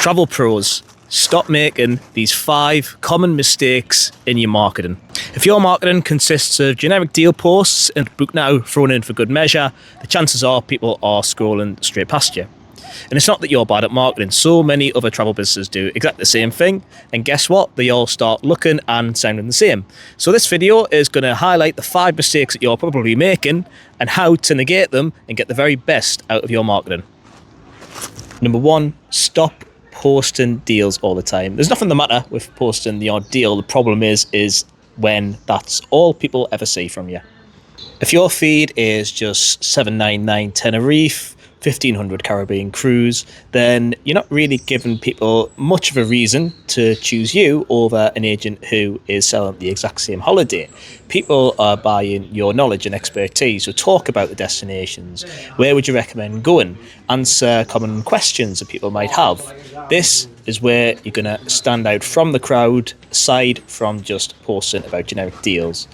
Travel pros, stop making these 5 common mistakes in your marketing. If your marketing consists of generic deal posts and book now thrown in for good measure, the chances are people are scrolling straight past you. And it's not that you're bad at marketing. So many other travel businesses do exactly the same thing. And guess what? They all start looking and sounding the same. So this video is going to highlight the 5 mistakes that you're probably making and how to negate them and get the very best out of your marketing. Number 1, stop posting deals all the time. There's nothing the matter with posting the odd deal. The problem is when that's all people ever see from you. If your feed is just 799 Tenerife, 1500 Caribbean cruise, then you're not really giving people much of a reason to choose you over an agent who is selling the exact same holiday. People are buying your knowledge and expertise. So talk about the destinations. Where would you recommend going? Answer common questions that people might have. This is where you're going to stand out from the crowd, aside from just posting about generic deals.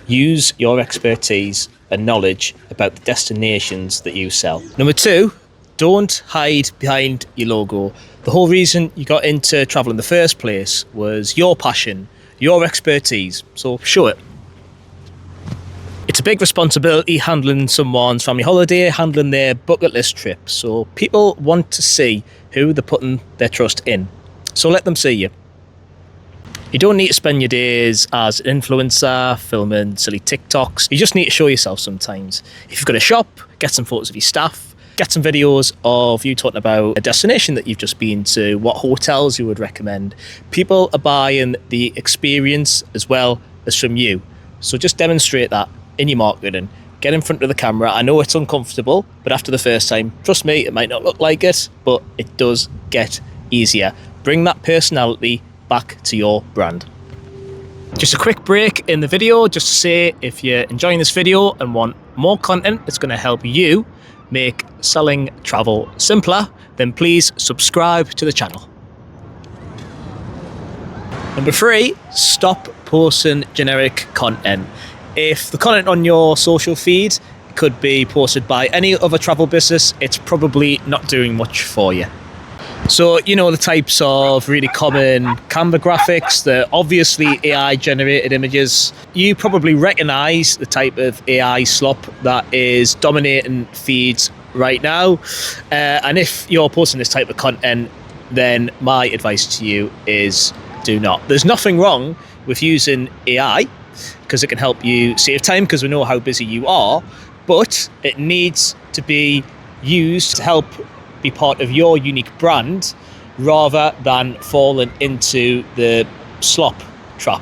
Use your expertise and knowledge about the destinations that you sell. Number 2, don't hide behind your logo. The whole reason you got into travel in the first place was your passion, your expertise, so show it. It's a big responsibility handling someone's family holiday, handling their bucket list trip. So people want to see who they're putting their trust in. So let them see you. You don't need to spend your days as an influencer filming silly TikToks. You just need to show yourself sometimes. If you've got a shop, get some photos of your staff, get some videos of you talking about a destination that you've just been to, what hotels you would recommend. People are buying the experience as well as from you. So just demonstrate that in your marketing. Get in front of the camera. I know it's uncomfortable, but after the first time, trust me, it might not look like it, but it does get easier. Bring that personality back to your brand. Just a quick break in the video just to say, if you're enjoying this video and want more content that's going to help you make selling travel simpler, then please subscribe to the channel. Number 3, stop posting generic content. If the content on your social feed could be posted by any other travel business, it's probably not doing much for you. So, you know, the types of really common Canva graphics, the obviously AI generated images. You probably recognize the type of AI slop that is dominating feeds right now. And if you're posting this type of content, then my advice to you is do not. There's nothing wrong with using AI because it can help you save time because we know how busy you are, but it needs to be used to help be part of your unique brand rather than falling into the slop trap,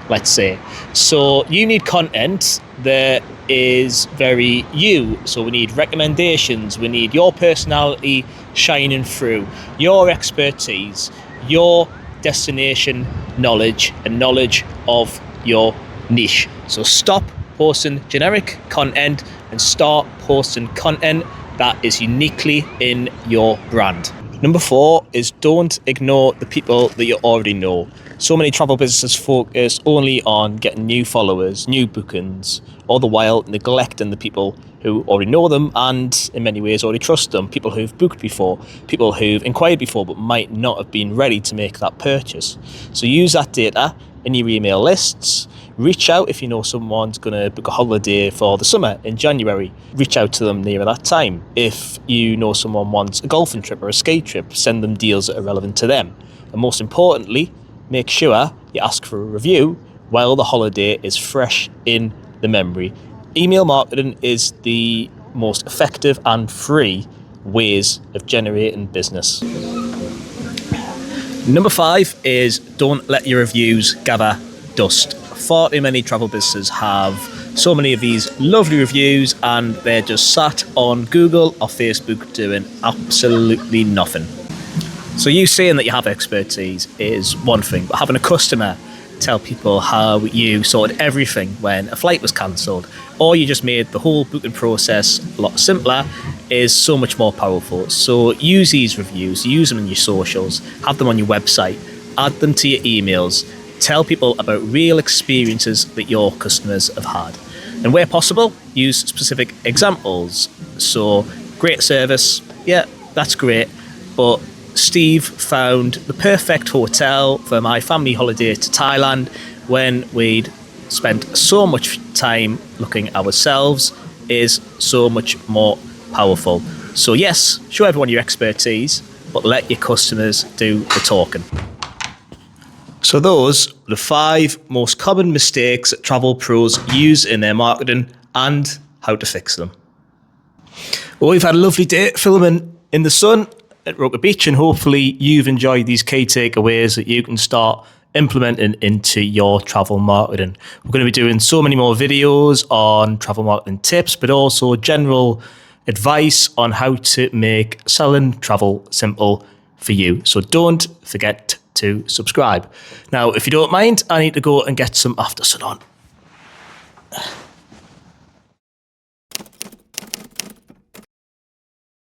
let's say. So you need content that is very you. So we need recommendations, we need your personality shining through, your expertise, your destination knowledge and knowledge of your niche. So stop posting generic content and start posting content that is uniquely in your brand. Number 4 is don't ignore the people that you already know. So many travel businesses focus only on getting new followers, new bookings, all the while neglecting the people who already know them and in many ways already trust them. People who've booked before, people who've inquired before but might not have been ready to make that purchase. So use that data in your email lists. Reach out if you know someone's going to book a holiday for the summer in January. Reach out to them near that time. If you know someone wants a golfing trip or a ski trip, send them deals that are relevant to them. And most importantly, make sure you ask for a review while the holiday is fresh in the memory. Email marketing is the most effective and free ways of generating business. Number 5 is don't let your reviews gather dust. Far too many travel businesses have so many of these lovely reviews and they're just sat on Google or Facebook doing absolutely nothing. So you saying that you have expertise is one thing, but having a customer tell people how you sorted everything when a flight was cancelled or you just made the whole booking process a lot simpler is so much more powerful. So use these reviews, use them in your socials, have them on your website, add them to your emails. Tell people about real experiences that your customers have had. And where possible, use specific examples. So, great service, yeah, that's great, but Steve found the perfect hotel for my family holiday to Thailand when we'd spent so much time looking at ourselves is so much more powerful. So yes, show everyone your expertise, but let your customers do the talking. So those are the 5 most common mistakes that travel pros use in their marketing and how to fix them. Well, we've had a lovely day filming in the sun at Roker Beach, and hopefully you've enjoyed these key takeaways that you can start implementing into your travel marketing. We're going to be doing so many more videos on travel marketing tips, but also general advice on how to make selling travel simple for you. So don't forget to subscribe. Now, if you don't mind, I need to go and get some after sun on.